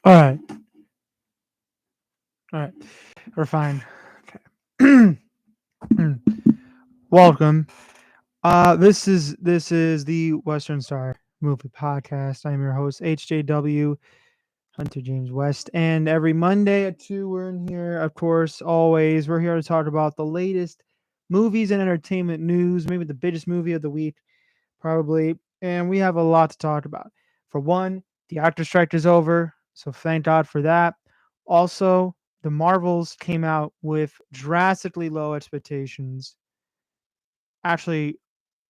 All right. All right. We're fine. Okay. Welcome. This is the Western Star Movie Podcast. I'm your host, HJW, Hunter James West. And every Monday at 2, we're in here, of course, always. We're here to talk about the latest movies and entertainment news, maybe the biggest movie of the week, probably. And we have a lot to talk about. For one, the actor strike is over, so thank God for that. Also, the Marvels came out with drastically low expectations. Actually,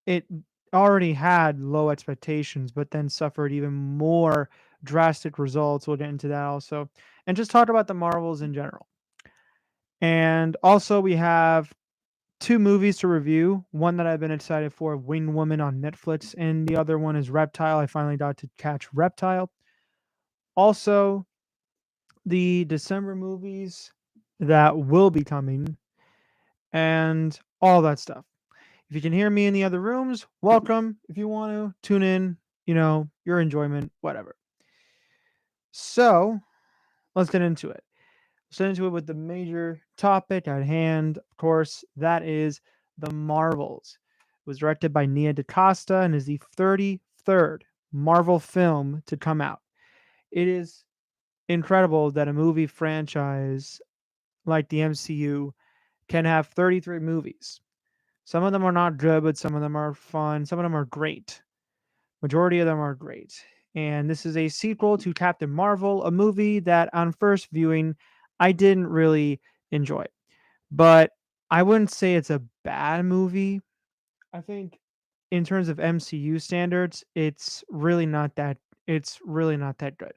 it already had low expectations, but then suffered even more drastic results. We'll get into that also. And just talk about the Marvels in general. And also, we have two movies to review. One that I've been excited for, Wingwoman on Netflix, and the other one is Reptile. I finally got to catch Reptile. Also, the December movies that will be coming and all that stuff. If you can hear me in the other rooms, welcome. If you want to tune in, your enjoyment, whatever. So let's get into it. Let's get into it with the major topic at hand. Of course, that is the Marvels. It was directed by Nia DaCosta and is the 33rd Marvel film to come out. It is incredible that a movie franchise like the MCU can have 33 movies. Some of them are not good, but some of them are fun. Some of them are great. Majority of them are great. And this is a sequel to Captain Marvel, a movie that on first viewing I didn't really enjoy. But I wouldn't say it's a bad movie. I think in terms of MCU standards, it's really not that good.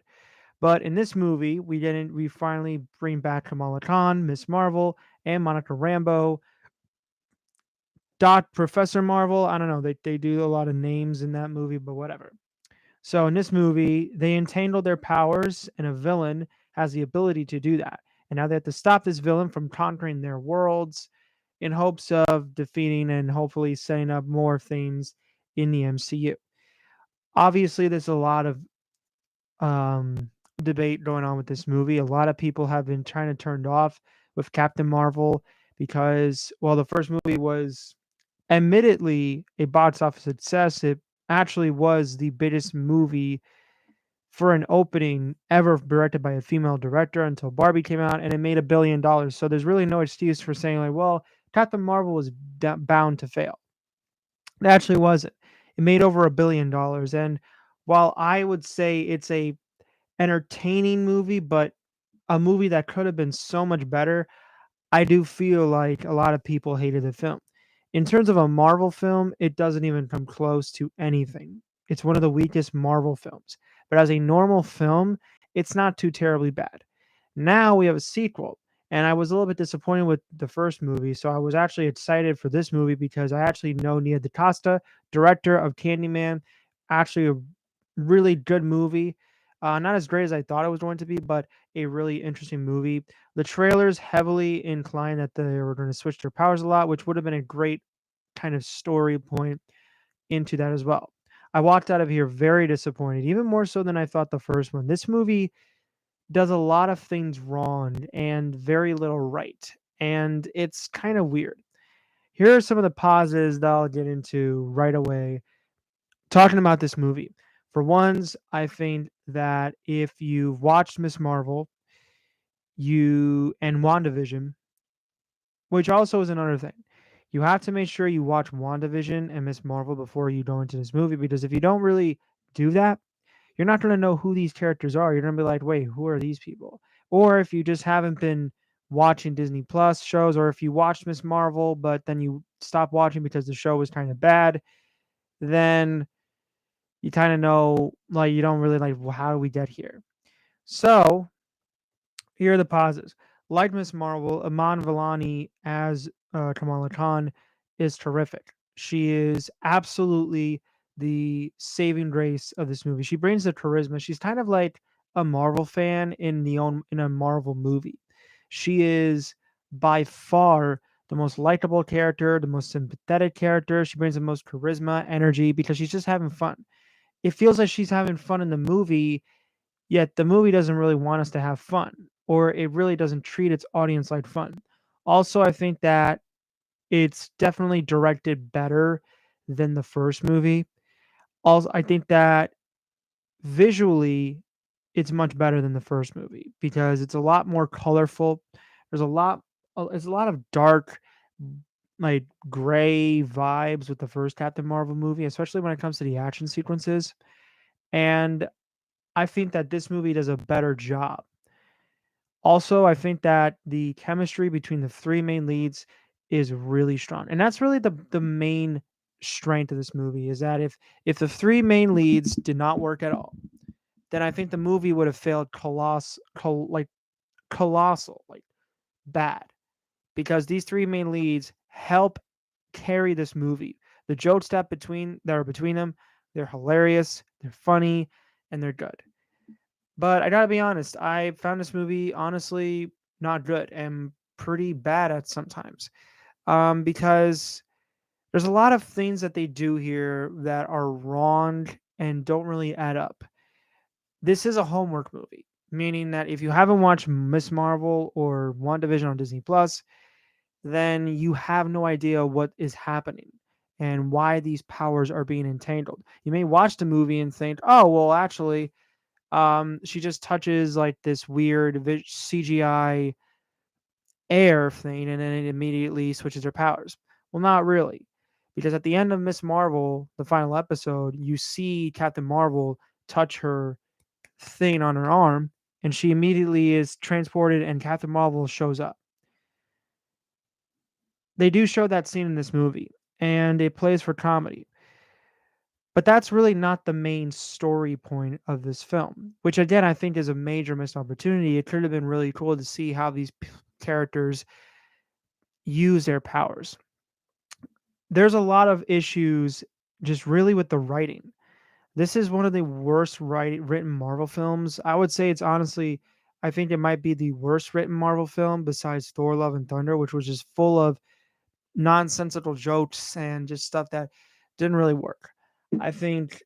But in this movie, we finally bring back Kamala Khan, Miss Marvel, and Monica Rambeau. Dot Professor Marvel. I don't know. They do a lot of names in that movie, but whatever. So in this movie, they entangle their powers, and a villain has the ability to do that. And now they have to stop this villain from conquering their worlds in hopes of defeating and hopefully setting up more things in the MCU. Obviously, there's a lot of debate going on with this movie. A lot of people have been trying to turn it off with Captain Marvel because, well, the first movie was admittedly a box office success. It actually was the biggest movie for an opening ever directed by a female director until Barbie came out, and it made $1 billion. So there's really no excuse for saying like, well, Captain Marvel was bound to fail. It actually wasn't. It made over $1 billion, and while I would say it's a entertaining movie, but a movie that could have been so much better, I do feel like a lot of people hated the film. In terms of a Marvel film, it doesn't even come close to anything. It's one of the weakest Marvel films. But as a normal film, it's not too terribly bad. Now we have a sequel, and I was a little bit disappointed with the first movie, so I was actually excited for this movie because I actually know Nia DaCosta, director of Candyman, actually a really good movie. Not as great as I thought it was going to be, but a really interesting movie. The trailers heavily inclined that they were going to switch their powers a lot, which would have been a great kind of story point into that as well. I walked out of here very disappointed, even more so than I thought the first one. This movie does a lot of things wrong and very little right, and it's kind of weird. Here are some of the pauses that I'll get into right away talking about this movie. For ones, I think that if you've watched Miss Marvel, you and WandaVision, which also is another thing. You have to make sure you watch WandaVision and Miss Marvel before you go into this movie because if you don't really do that, you're not going to know who these characters are. You're going to be like, wait, who are these people? Or if you just haven't been watching Disney Plus shows, or if you watched Miss Marvel, but then you stopped watching because the show was kind of bad, then you kind of know, like, you don't really like, well, how do we get here? So here are the pauses. Like Miss Marvel, Iman Vellani as Kamala Khan is terrific. She is absolutely the saving grace of this movie. She brings the charisma. She's kind of like a Marvel fan in a Marvel movie. She is by far the most likable character, the most sympathetic character. She brings the most charisma, energy because she's just having fun. It feels like she's having fun in the movie Yet the movie doesn't really want us to have fun, or it really doesn't treat its audience like fun. Also, I think that it's definitely directed better than the first movie. Also, I think that visually it's much better than the first movie because it's a lot more colorful. There's a lot there's a lot of dark, like gray vibes with the first Captain Marvel movie, especially when it comes to the action sequences. And I think that this movie does a better job. Also, I think that the chemistry between the three main leads is really strong. And that's really the main strength of this movie is that if the three main leads did not work at all, then I think the movie would have failed colossal, like bad, because these three main leads help carry this movie. The jokes that are between them, they're hilarious, they're funny, and they're good. But I gotta be honest, I found this movie honestly not good and pretty bad at sometimes. Because there's a lot of things that they do here that are wrong and don't really add up. This is a homework movie, meaning that if you haven't watched Miss Marvel or WandaVision on Disney Plus, then you have no idea what is happening and why these powers are being entangled. You may watch the movie and think, "Oh, well, actually, she just touches like this weird CGI air thing, and then it immediately switches her powers." Well, not really, because at the end of Miss Marvel, the final episode, you see Captain Marvel touch her thing on her arm, and she immediately is transported, and Captain Marvel shows up. They do show that scene in this movie, and it plays for comedy. But that's really not the main story point of this film, which again I think is a major missed opportunity. It could have been really cool to see how these characters use their powers. There's a lot of issues just really with the writing. This is one of the worst written Marvel films. I would say it's honestly, I think it might be the worst written Marvel film besides Thor: Love and Thunder, which was just full of nonsensical jokes and just stuff that didn't really work. I think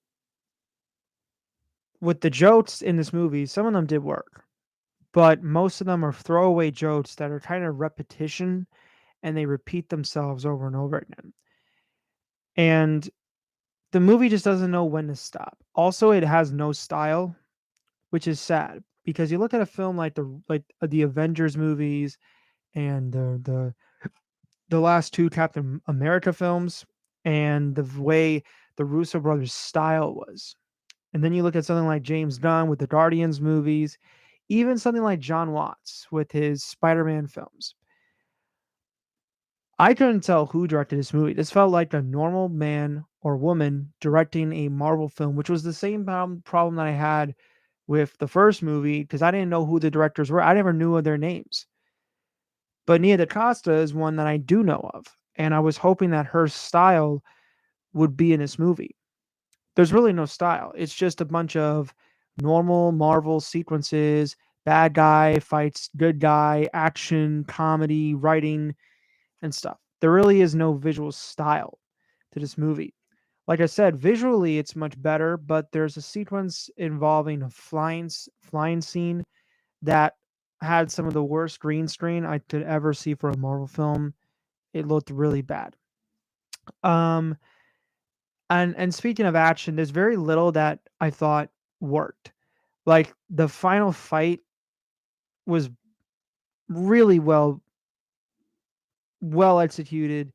with the jokes in this movie, some of them did work, but most of them are throwaway jokes that are kind of repetition and they repeat themselves over and over again. And the movie just doesn't know when to stop. Also, it has no style, which is sad because you look at a film like the Avengers movies and the last two Captain America films and the way the Russo brothers style was. And then you look at something like James Gunn with the Guardians movies, even something like John Watts with his Spider-Man films. I couldn't tell who directed this movie. This felt like a normal man or woman directing a Marvel film, which was the same problem that I had with the first movie because I didn't know who the directors were. I never knew of their names. But Nia DaCosta is one that I do know of, and I was hoping that her style would be in this movie. There's really no style. It's just a bunch of normal Marvel sequences, bad guy fights good guy, action, comedy, writing, and stuff. There really is no visual style to this movie. Like I said, visually it's much better, but there's a sequence involving a flying scene that had some of the worst green screen I could ever see for a Marvel film. It looked really bad. Um, and speaking of action, there's very little that I thought worked. Like the final fight was really well executed.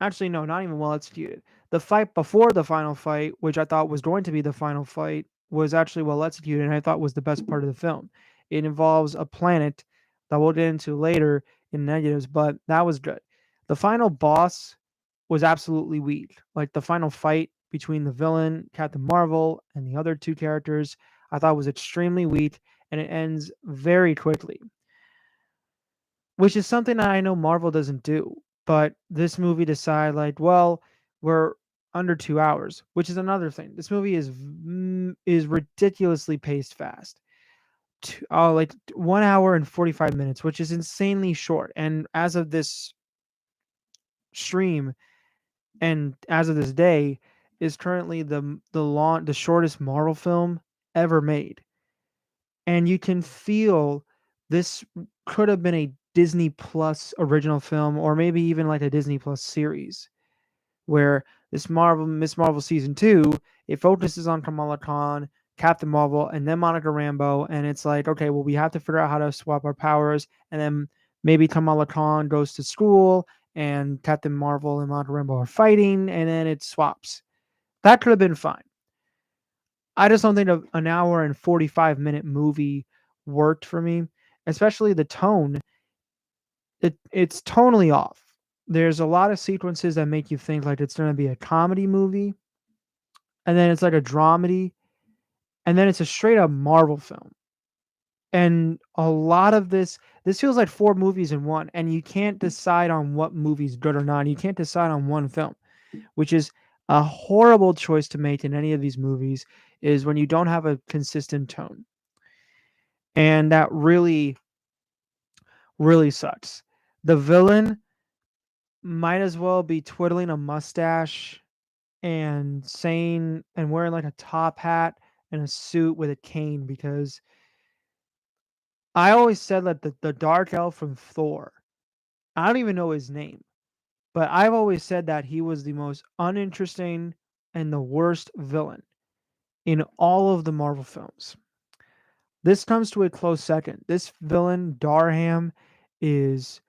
Actually, no, not even well executed. The fight before the final fight, which I thought was going to be the final fight, was actually well executed, and I thought was the best part of the film. It involves a planet that we'll get into later in negatives, but that was good. The final boss was absolutely weak. Like the final fight between the villain, Captain Marvel, and the other two characters, I thought was extremely weak, and it ends very quickly, which is something that I know Marvel doesn't do. But this movie decided, like, well, we're under 2 hours, which is another thing. This movie is ridiculously paced fast. Like 1 hour and 45 minutes, which is insanely short. And as of this stream, and as of this day, is currently the shortest Marvel film ever made. and you can feel this could have been a Disney Plus original film, or maybe even like a Disney Plus series, where this Miss Marvel season 2, it focuses on Kamala Khan, Captain Marvel, and then Monica Rambeau, and it's like, okay, well, we have to figure out how to swap our powers, and then maybe Kamala Khan goes to school, and Captain Marvel and Monica Rambeau are fighting, and then it swaps. That could have been fine. I just don't think an hour and 45-minute movie worked for me, especially the tone. It's tonally off. There's a lot of sequences that make you think like it's going to be a comedy movie, and then it's like a dramedy, and then it's a straight up Marvel film. And a lot of this feels like four movies in one, and you can't decide on what movie's good or not. You can't decide on one film, which is a horrible choice to make in any of these movies, is when you don't have a consistent tone. And that really, really sucks. The villain might as well be twiddling a mustache and saying and wearing like a top hat and a suit with a cane, because I always said that the dark elf from Thor, I don't even know his name, but I've always said that he was the most uninteresting and the worst villain in all of the Marvel films. This comes to a close second. This villain, Darham, is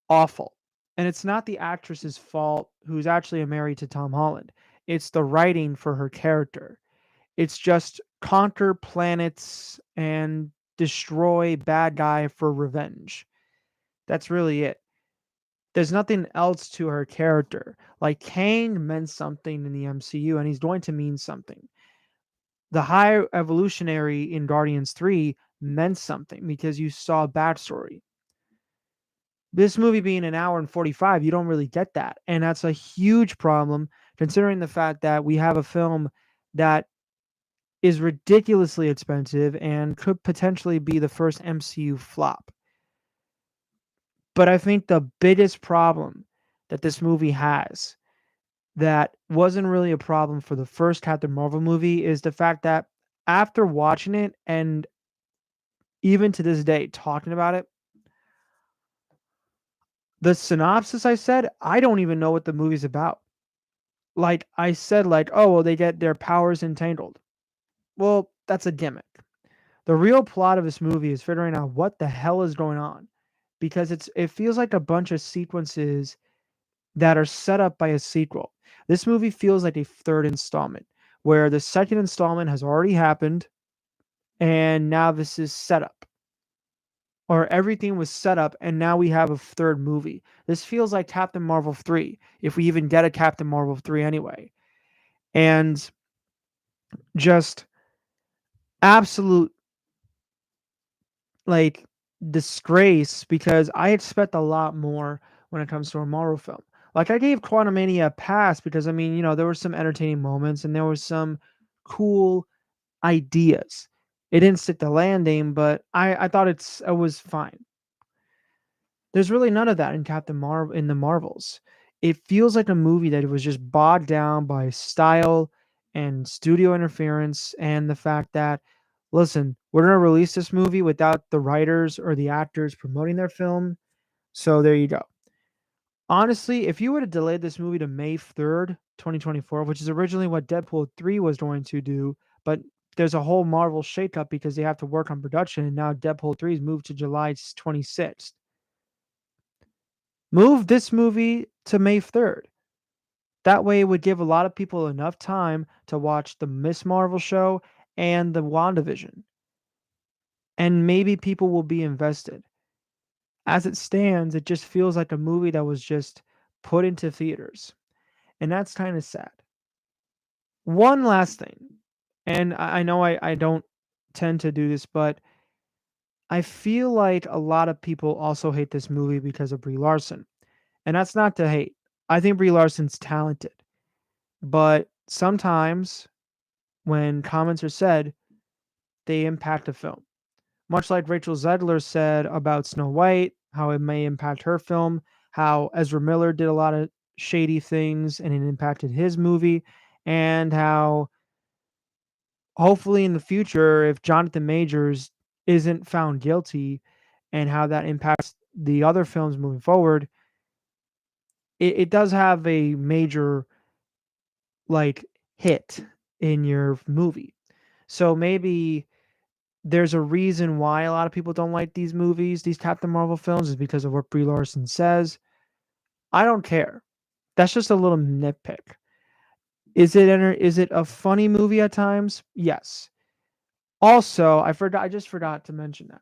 awful. And it's not the actress's fault, who's actually married to Tom Holland. It's the writing for her character. It's just conquer planets and destroy bad guy for revenge. That's really it. There's nothing else to her character. Like Kang meant something in the MCU, and he's going to mean something. The High Evolutionary in Guardians 3 meant something because you saw a backstory. This movie being an hour and 45, you don't really get that. And that's a huge problem, considering the fact that we have a film that is ridiculously expensive and could potentially be the first MCU flop. But I think the biggest problem that this movie has, that wasn't really a problem for the first Captain Marvel movie, is the fact that after watching it, and even to this day talking about it, the synopsis, I said, I don't even know what the movie's about. Like I said, like, oh, well, they get their powers entangled. Well, that's a gimmick. The real plot of this movie is figuring out what the hell is going on, because it feels like a bunch of sequences that are set up by a sequel. This movie feels like a third installment, where the second installment has already happened and now this is set up. Or everything was set up and now we have a third movie. This feels like Captain Marvel 3, if we even get a Captain Marvel 3 anyway. And just absolute, like, disgrace, because I expect a lot more when it comes to a Marvel film. Like, I gave Quantumania a pass because, I mean, there were some entertaining moments and there was some cool ideas. It didn't stick the landing, but I thought it was fine. There's really none of that in Captain Marvel in the Marvels. It feels like a movie that was just bogged down by style and studio interference, and the fact that, listen, we're going to release this movie without the writers or the actors promoting their film. So there you go. Honestly, if you would have delayed this movie to May 3rd, 2024, which is originally what Deadpool 3 was going to do, but there's a whole Marvel shakeup because they have to work on production, and now Deadpool 3 is moved to July 26th. Move this movie to May 3rd. That way it would give a lot of people enough time to watch the Miss Marvel show and the WandaVision. And maybe people will be invested. As it stands, it just feels like a movie that was just put into theaters. And that's kind of sad. One last thing, and I know I don't tend to do this, but I feel like a lot of people also hate this movie because of Brie Larson. And that's not to hate. I think Brie Larson's talented. But sometimes when comments are said, they impact a film. Much like Rachel Zegler said about Snow White, how it may impact her film, how Ezra Miller did a lot of shady things and it impacted his movie, and how hopefully in the future, if Jonathan Majors isn't found guilty and how that impacts the other films moving forward, it does have a major like hit in your movie. So maybe there's a reason why a lot of people don't like these movies, these Captain Marvel films, is because of what Brie Larson says. I don't care. That's just a little nitpick. Is it a funny movie at times? Yes. Also, I just forgot to mention that.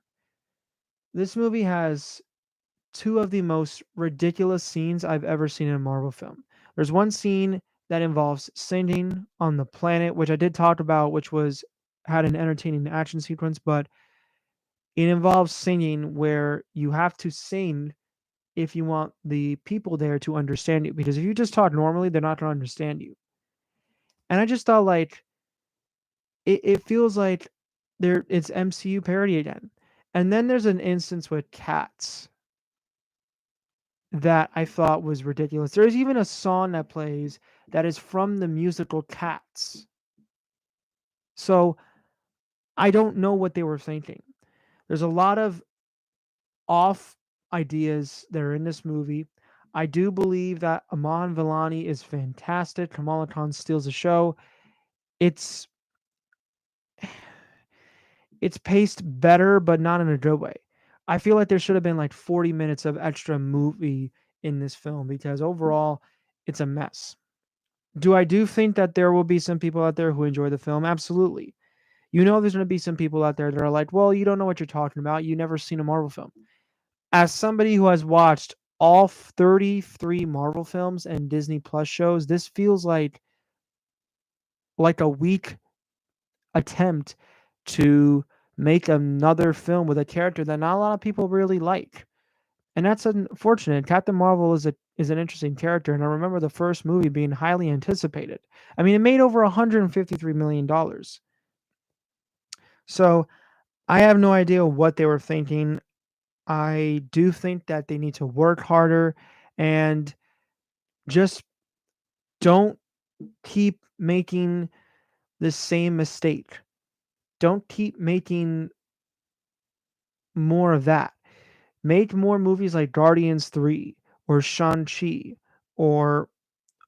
This movie has two of the most ridiculous scenes I've ever seen in a Marvel film. There's one scene that involves singing on the planet, which I did talk about, which was had an entertaining action sequence, but it involves singing where you have to sing if you want the people there to understand you. Because if you just talk normally, they're not going to understand you. And I just thought like it feels like it's MCU parody again. And then there's an instance with cats that I thought was ridiculous. There's even a song that plays that is from the musical Cats. So I don't know what they were thinking. There's a lot of off ideas that are in this movie. I do believe that Aman Vellani is fantastic. Kamala Khan steals the show. It's it's paced better, but not in a good way. I feel like there should have been like 40 minutes of extra movie in this film because overall it's a mess. Do think that there will be some people out there who enjoy the film? Absolutely. You know there's going to be some people out there that are like, "Well, you don't know what you're talking about. You never seen a Marvel film." As somebody who has watched all 33 Marvel films and Disney Plus shows, this feels like a weak attempt to make another film with a character that not a lot of people really like. And that's unfortunate. Captain Marvel is an interesting character, and I remember the first movie being highly anticipated. I mean, it made over $153 million. So I have no idea what they were thinking. I do think that they need to work harder and just don't keep making the same mistake. Don't keep making more of that. Make more movies like Guardians 3 or Shang-Chi or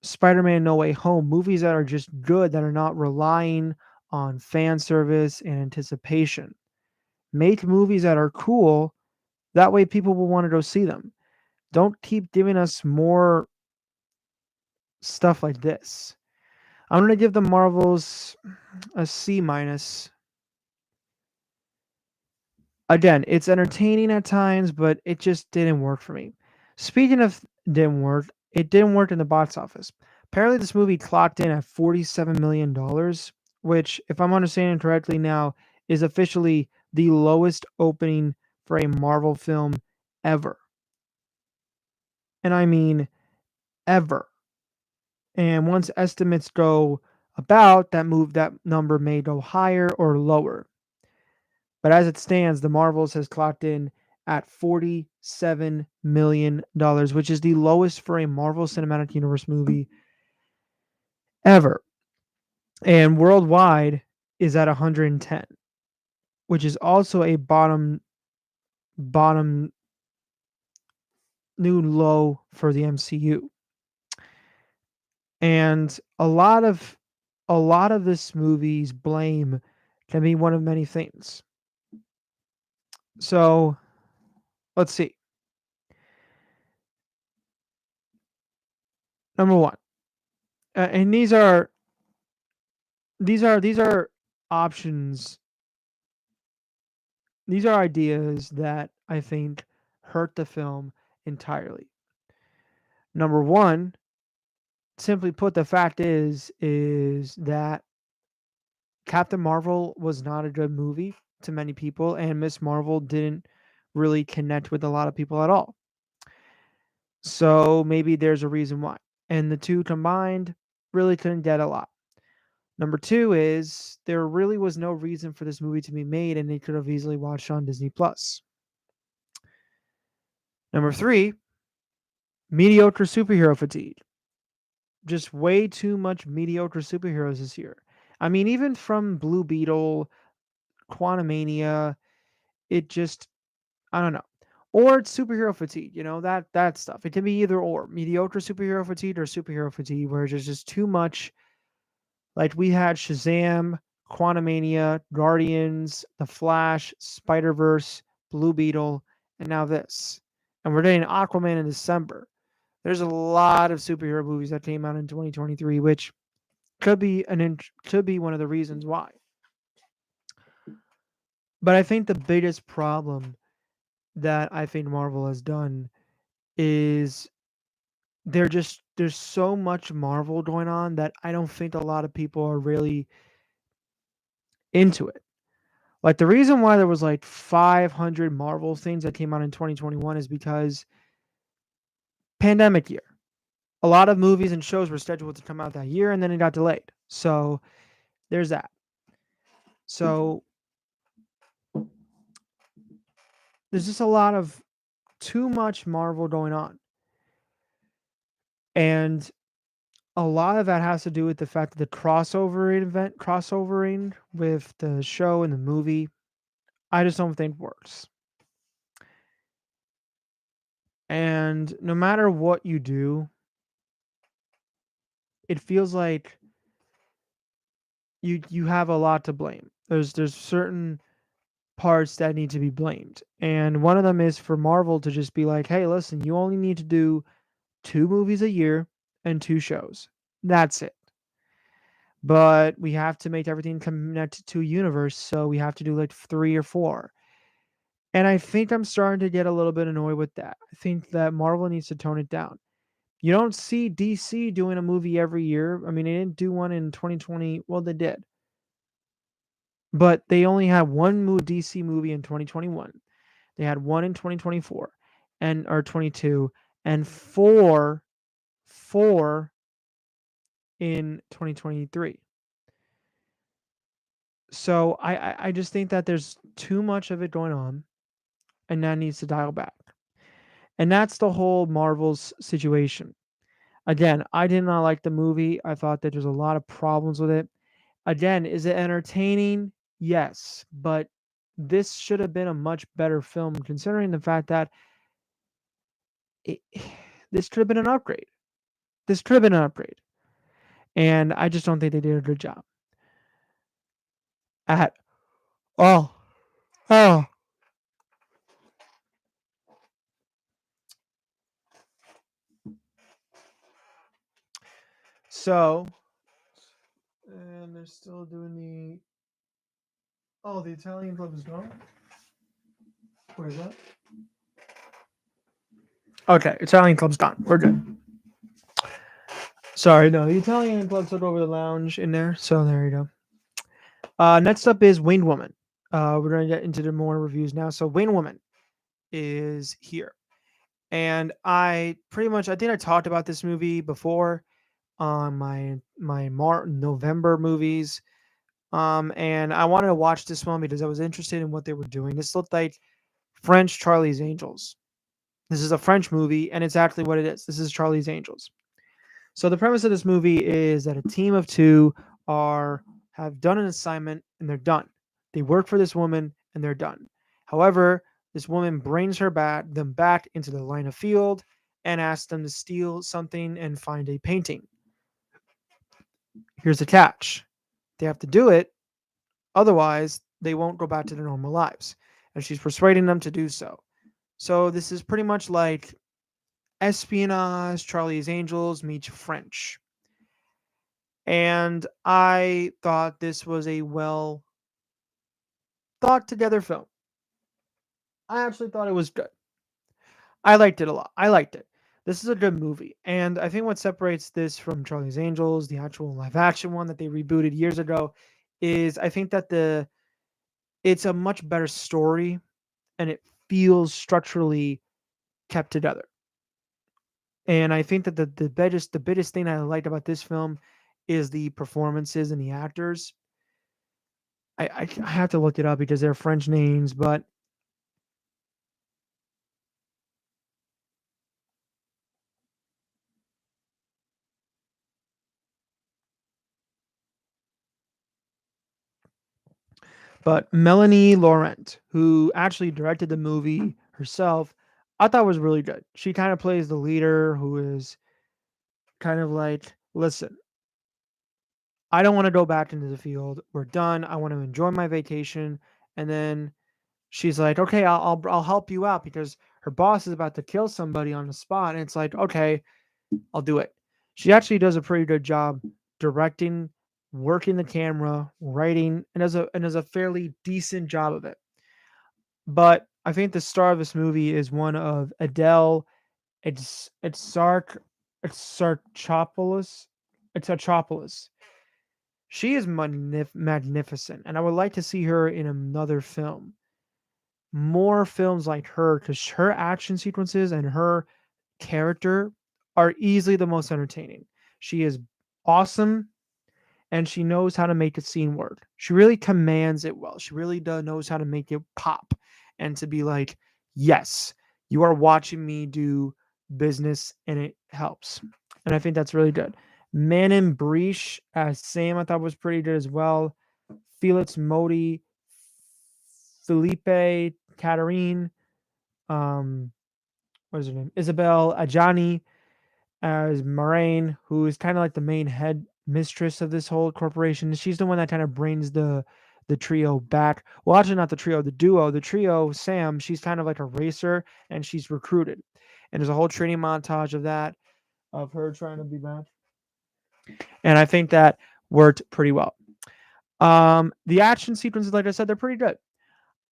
Spider-Man No Way Home, movies that are just good, that are not relying on fan service and anticipation. Make movies that are cool, that way people will want to go see them. Don't keep giving us more stuff like this. I'm going to give the Marvels a C minus. Again, it's entertaining at times, but it just didn't work for me. Speaking of didn't work, it didn't work in the box office. Apparently, this movie clocked in at $47 million, which, if I'm understanding correctly now, is officially the lowest opening for a Marvel film ever. And I mean ever. And once estimates go about, that number may go higher or lower. But as it stands, the Marvels has clocked in at $47 million, which is the lowest for a Marvel Cinematic Universe movie ever. And worldwide is at 110, which is also a bottom new low for the MCU. And a lot of this movie's blame can be one of many things. So let's see. Number one, and these are options. These are ideas that I think hurt the film entirely. Number one, simply put, the fact is that Captain Marvel was not a good movie to many people, and Miss Marvel didn't really connect with a lot of people at all. So maybe there's a reason why. And the two combined really couldn't get a lot. Number two is there really was no reason for this movie to be made, and they could have easily watched on Disney Plus. Number three, mediocre superhero fatigue. Just way too much mediocre superheroes this year. I mean, even from Blue Beetle, Quantumania, it just I don't know. Or it's superhero fatigue, that stuff. It can be either or. Mediocre superhero fatigue or superhero fatigue where there's just too much. Like we had Shazam, Quantumania, Guardians, The Flash, Spider-Verse, Blue Beetle, and now this. And we're getting Aquaman in December. There's a lot of superhero movies that came out in 2023, which could be one of the reasons why. But I think the biggest problem that I think Marvel has done is there's so much Marvel going on that I don't think a lot of people are really into it. Like the reason why there was like 500 Marvel things that came out in 2021 is because pandemic year. A lot of movies and shows were scheduled to come out that year and then it got delayed. So there's that. So there's just a lot of too much Marvel going on. And a lot of that has to do with the fact that the crossovering with the show and the movie, I just don't think works. And no matter what you do, it feels like you have a lot to blame. There's certain parts that need to be blamed. And one of them is for Marvel to just be like, "Hey, listen, you only need to do 2 movies a year and 2 shows. That's it." But we have to make everything connected to a universe, so we have to do like 3 or 4. And I think I'm starting to get a little bit annoyed with that. I think that Marvel needs to tone it down. You don't see DC doing a movie every year. I mean, they didn't do one in 2020. Well, they did. But they only had one DC movie in 2021. They had one in 2024 and or 22 and four in 2023. So I just think that there's too much of it going on and that needs to dial back. And that's the whole Marvel's situation. Again, I did not like the movie. I thought that there's a lot of problems with it. Again, is it entertaining? Yes, but this should have been a much better film considering the fact that it, this could have been an upgrade. This could have been an upgrade. And I just don't think they did a good job at all. Oh. So, and they're still doing the. Oh, the Italian club is gone? Where is that? Okay, Italian club's gone. We're good. Sorry, no, the Italian club took over the lounge in there, so there you go. Next up is Wingwoman. We're going to get into the more reviews now. So Wingwoman is here. And I think I talked about this movie before on my November movies. And I wanted to watch this one because I was interested in what they were doing. This looked like French Charlie's Angels. This is a French movie, and it's actually what it is. This is Charlie's Angels. So the premise of this movie is that a team of two are have done an assignment and they're done. They work for this woman and they're done. However, this woman brings them back into the line of field and asks them to steal something and find a painting. Here's the catch. They have to do it, otherwise they won't go back to their normal lives. And she's persuading them to do so. So this is pretty much like espionage, Charlie's Angels meets French. And I thought this was a well thought together film. I actually thought it was good. I liked it a lot. I liked it. This is a good movie. And I think what separates this from Charlie's Angels, the actual live action one that they rebooted years ago, is I think that it's a much better story and it feels structurally kept together. And I think that the biggest thing I liked about this film is the performances and the actors. I have to look it up because they're French names, but But Melanie Laurent, who actually directed the movie herself, I thought was really good. She kind of plays the leader who is kind of like, listen, I don't want to go back into the field. We're done. I want to enjoy my vacation. And then she's like, okay, I'll help you out because her boss is about to kill somebody on the spot. And it's like, okay, I'll do it. She actually does a pretty good job directing, working the camera, writing, and does a fairly decent job of it. But I think the star of this movie is one of Adele. It's Sarchopoulos. It's Sarchopoulos. She is magnificent, and I would like to see her in another film. More films like her, because her action sequences and her character are easily the most entertaining. She is awesome, and she knows how to make a scene work. She really commands it well. She really knows how to make it pop and to be like, yes, you are watching me do business, and it helps. And I think that's really good. Manon Breach as Sam, I thought was pretty good as well. Felix Modi, Felipe Katarine, um, what is her name? Isabel Adjani as Moraine, who is kind of like the main head mistress of this whole corporation. She's the one that kind of brings the trio back. Well, actually, not the trio, the duo. The trio, Sam, she's kind of like a racer, and she's recruited. And there's a whole training montage of that, of her trying to be back. And I think that worked pretty well. The action sequences, like I said, they're pretty good.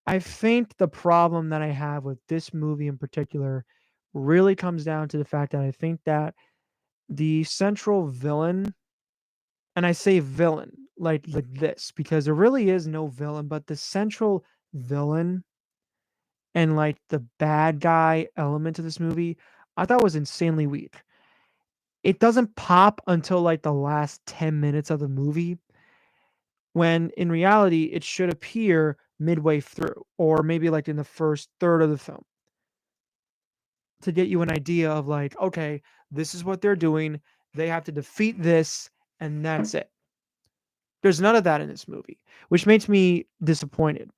I think the problem that I have with this movie in particular really comes down to the fact that I think that the central villain, and I say villain like this because there really is no villain, but the central villain and like the bad guy element of this movie, I thought was insanely weak. It doesn't pop until like the last 10 minutes of the movie, when in reality it should appear midway through or maybe like in the first third of the film to get you an idea of like, okay, this is what they're doing. They have to defeat this, and that's it. There's none of that in this movie, which makes me disappointed.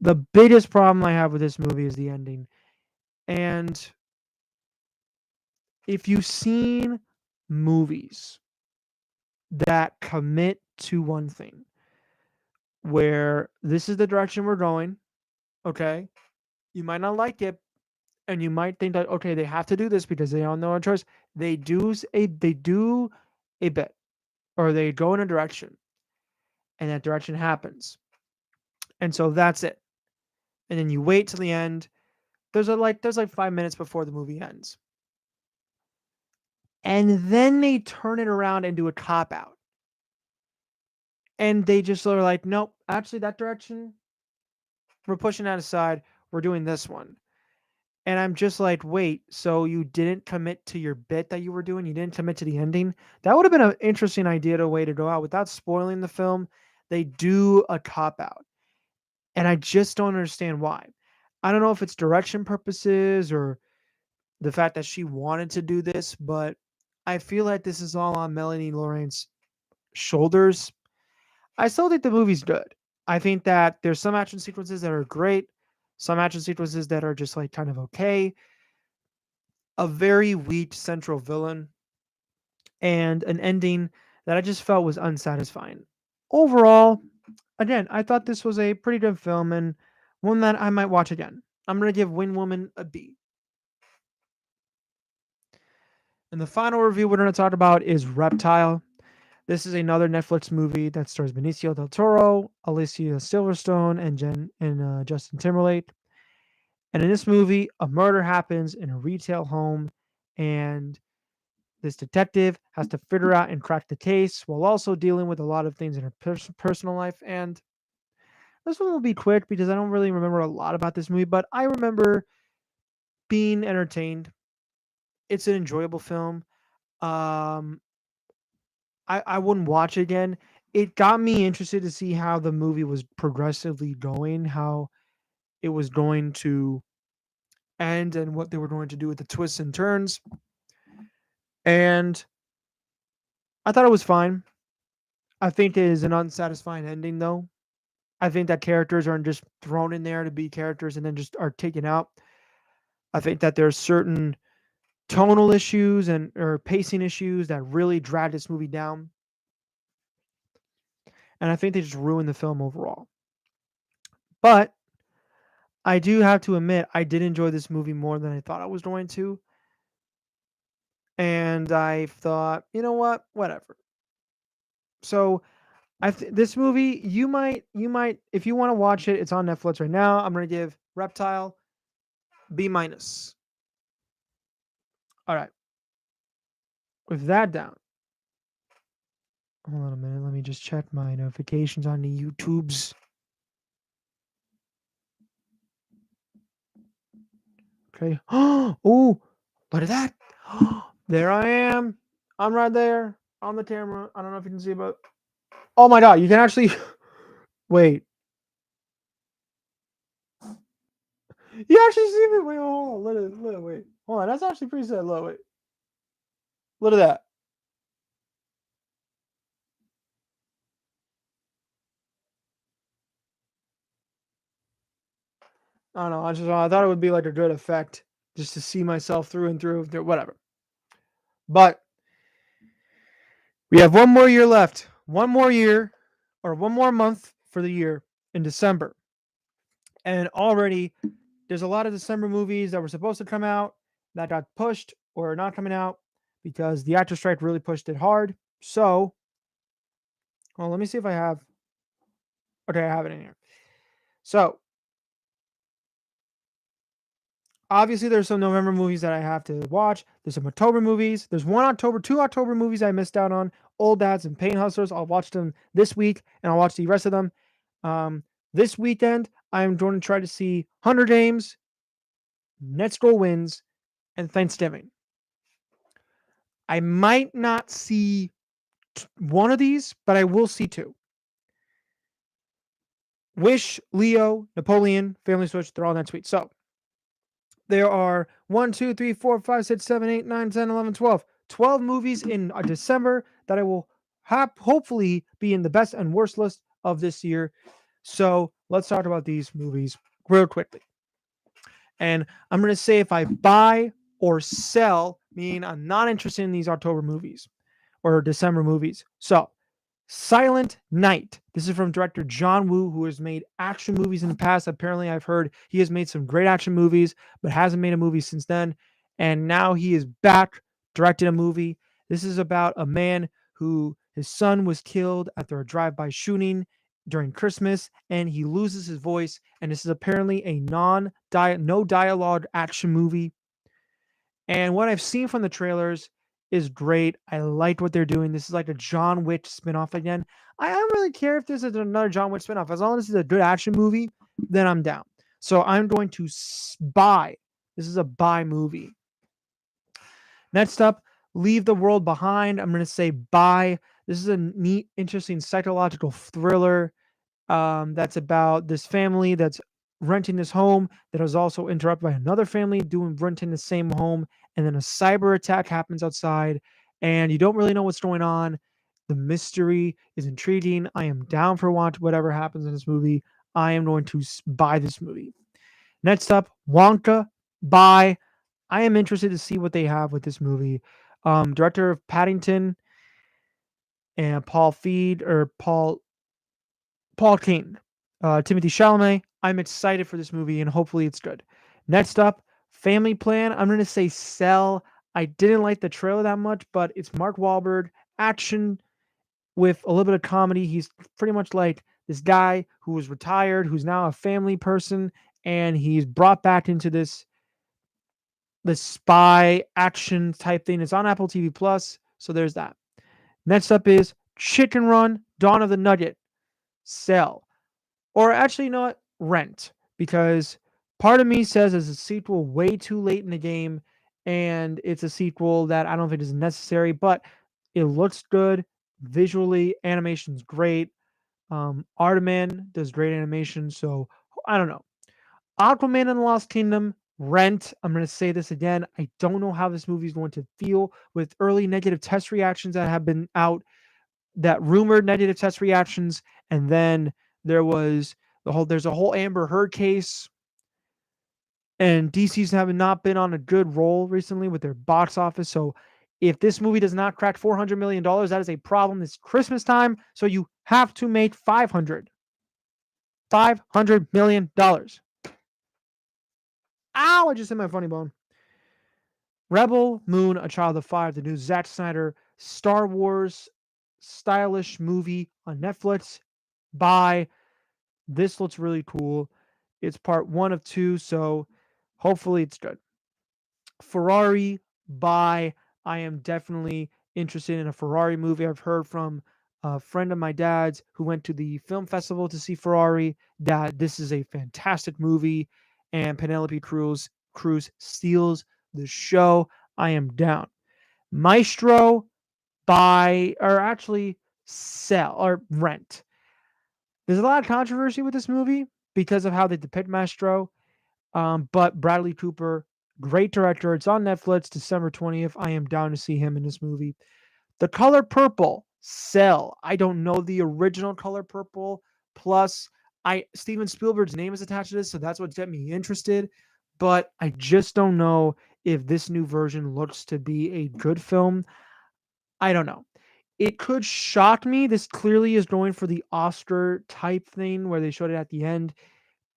The biggest problem I have with this movie is the ending. And if you've seen movies that commit to one thing, where this is the direction we're going, okay, you might not like it, and you might think that okay, they have to do this because they don't know a choice. They do a bit, or they go in a direction, and that direction happens, and so that's it. And then you wait till the end. There's like 5 minutes before the movie ends, and then they turn it around and do a cop out, and they just are like, nope, actually that direction we're pushing that aside. We're doing this one. And I'm just like, wait, so you didn't commit to your bit that you were doing? You didn't commit to the ending? That would have been an interesting idea to way to go out without spoiling the film. They do a cop out. And I just don't understand why. I don't know if it's direction purposes or the fact that she wanted to do this, but I feel like this is all on Melanie Laurent's shoulders. I still think the movie's good. I think that there's some action sequences that are great, some action sequences that are just like kind of okay, a very weak central villain, and an ending that I just felt was unsatisfying. Overall, again, I thought this was a pretty good film and one that I might watch again. I'm going to give Wingwoman a B. And the final review we're going to talk about is Reptile. This is another Netflix movie that stars Benicio del Toro, Alicia Silverstone, and Justin Timberlake. And in this movie, a murder happens in a retail home, and this detective has to figure out and crack the case while also dealing with a lot of things in her personal life. And this one will be quick because I don't really remember a lot about this movie, but I remember being entertained. It's an enjoyable film. Um, I wouldn't watch it again. It got me interested to see how the movie was progressively going, how it was going to end, and what they were going to do with the twists and turns. And I thought it was fine. I think it is an unsatisfying ending, though. I think that characters aren't just thrown in there to be characters and then just are taken out. I think that there's certain tonal issues and or pacing issues that really drag this movie down, and I think they just ruined the film overall. But I do have to admit, I did enjoy this movie more than I thought I was going to, and I thought, you know what, whatever. So this movie, you might, if you want to watch it, it's on Netflix right now. I'm gonna give Reptile B minus. All right, with that down. Hold on a minute. Let me just check my notifications on the YouTubes. Okay. Oh, look at that. There I am. I'm right there on the camera. I don't know if you can see, but oh my god, you can actually wait. You actually see me. Wait, hold on. Wait. Hold on. That's actually pretty sad. Look, wait. Look at that. I don't know. I thought it would be like a good effect just to see myself through and through, whatever. But we have one more year left. One more year or one more month for the year in December. And already there's a lot of December movies that were supposed to come out that got pushed or are not coming out because the actor strike really pushed it hard. So, well, let me see if I have. Okay, I have it in here. So, obviously, there's some November movies that I have to watch. There's some October movies. There's two October movies I missed out on. Old Dads and Pain Hustlers. I'll watch them this week, and I'll watch the rest of them. This weekend, I am going to try to see Hunger Games, Next Goal Wins, and Thanksgiving. I might not see one of these, but I will see two. Wish, Leo, Napoleon, Family Switch, they're all next week. So there are 1, 2, 3, 4, 5, 6, 7, 8, 9, 10, 11, 12. 12 movies in December that I will hopefully be in the best and worst list of this year. So let's talk about these movies real quickly. And I'm going to say if I buy or sell, meaning I'm not interested in these October movies or December movies. So Silent Night. This is from director John Woo, who has made action movies in the past. Apparently, I've heard he has made some great action movies, but hasn't made a movie since then. And now he is back directing a movie. This is about a man who his son was killed after a drive-by shooting during Christmas, and he loses his voice. And this is apparently a no dialogue action movie. And what I've seen from the trailers is great. I like what they're doing. This is like a John Wick spinoff again. I don't really care if this is another John Wick spinoff. As long as it's a good action movie, then I'm down. So I'm going to buy. This is a buy movie. Next up, Leave the World Behind. I'm going to say buy. This is a neat, interesting psychological thriller that's about this family that's renting this home that is also interrupted by another family renting the same home, and then a cyber attack happens outside, and you don't really know what's going on. The mystery is intriguing. I am down for whatever happens in this movie. I am going to buy this movie. Next up, Wonka. Buy. I am interested to see what they have with this movie. Director of Paddington and Paul King, Timothy Chalamet. I'm excited for this movie, and hopefully it's good. Next up, Family Plan. I'm going to say sell. I didn't like the trailer that much, but it's Mark Wahlberg, action with a little bit of comedy. He's pretty much like this guy who was retired, who's now a family person, and he's brought back into this spy action type thing. It's on Apple TV Plus, so there's that. Next up is Chicken Run, Dawn of the Nugget. Sell. Or actually, you know what? Rent. Because part of me says it's a sequel way too late in the game, and it's a sequel that I don't think is necessary, but it looks good. Visually, animation's great. Artman does great animation, so I don't know. Aquaman and the Lost Kingdom, Rent. I'm going to say this again. I don't know how this movie is going to feel with early negative test reactions that have been out, that rumored negative test reactions, and then There's a whole Amber Heard case, and DC's have not been on a good roll recently with their box office. So if this movie does not crack $400 million, that is a problem this Christmas time. So you have to make $500 million. Ow! I just hit my funny bone. Rebel Moon, A Child of Fire, the new Zack Snyder Star Wars stylish movie on Netflix. Bye. This looks really cool. It's part 1 of 2, so hopefully it's good. Ferrari, bye. I am definitely interested in a Ferrari movie. I've heard from a friend of my dad's who went to the film festival to see Ferrari that this is a fantastic movie, and Penelope Cruz steals the show. I am down. Maestro, buy, or actually sell or rent. There's a lot of controversy with this movie because of how they depict Maestro. But Bradley Cooper, great director. It's on Netflix, December 20th. I am down to see him in this movie. The Color Purple, sell. I don't know the original Color Purple. Plus, Steven Spielberg's name is attached to this, so that's what got me interested. But I just don't know if this new version looks to be a good film. I don't know. It could shock me. This clearly is going for the Oscar type thing where they showed it at the end.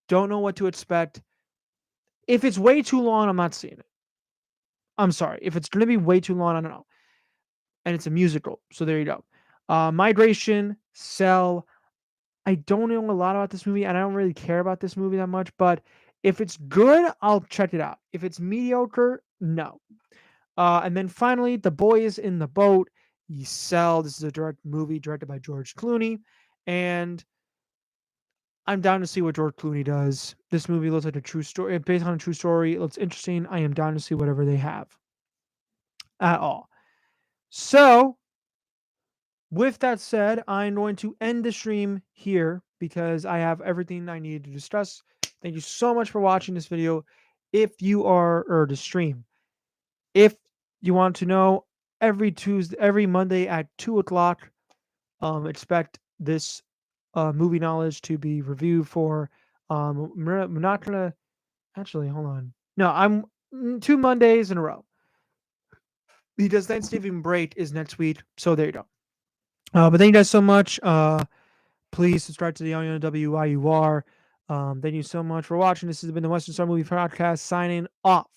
Don't know what to expect. If it's way too long, I'm not seeing it. I'm sorry. If it's going to be way too long, I don't know. And it's a musical. So there you go. Migration, Cell. I don't know a lot about this movie, and I don't really care about this movie that much. But if it's good, I'll check it out. If it's mediocre, no. And then finally, The Boy is in the Boat. Cell. This is a direct movie directed by George Clooney. And I'm down to see what George Clooney does. This movie looks like a true story, based on a true story. It looks interesting. I am down to see whatever they have at all. So, with that said, I'm going to end the stream here because I have everything I needed to discuss. Thank you so much for watching this video. If you are, or the stream, if you want to know, every Monday at 2 o'clock, expect this movie knowledge to be reviewed for. I'm not gonna actually hold on. No, I'm 2 Mondays in a row because Thanksgiving break is next week. So there you go. But thank you guys so much. Please subscribe to the WYUR. Thank you so much for watching. This has been the Western Star Movie Podcast signing off.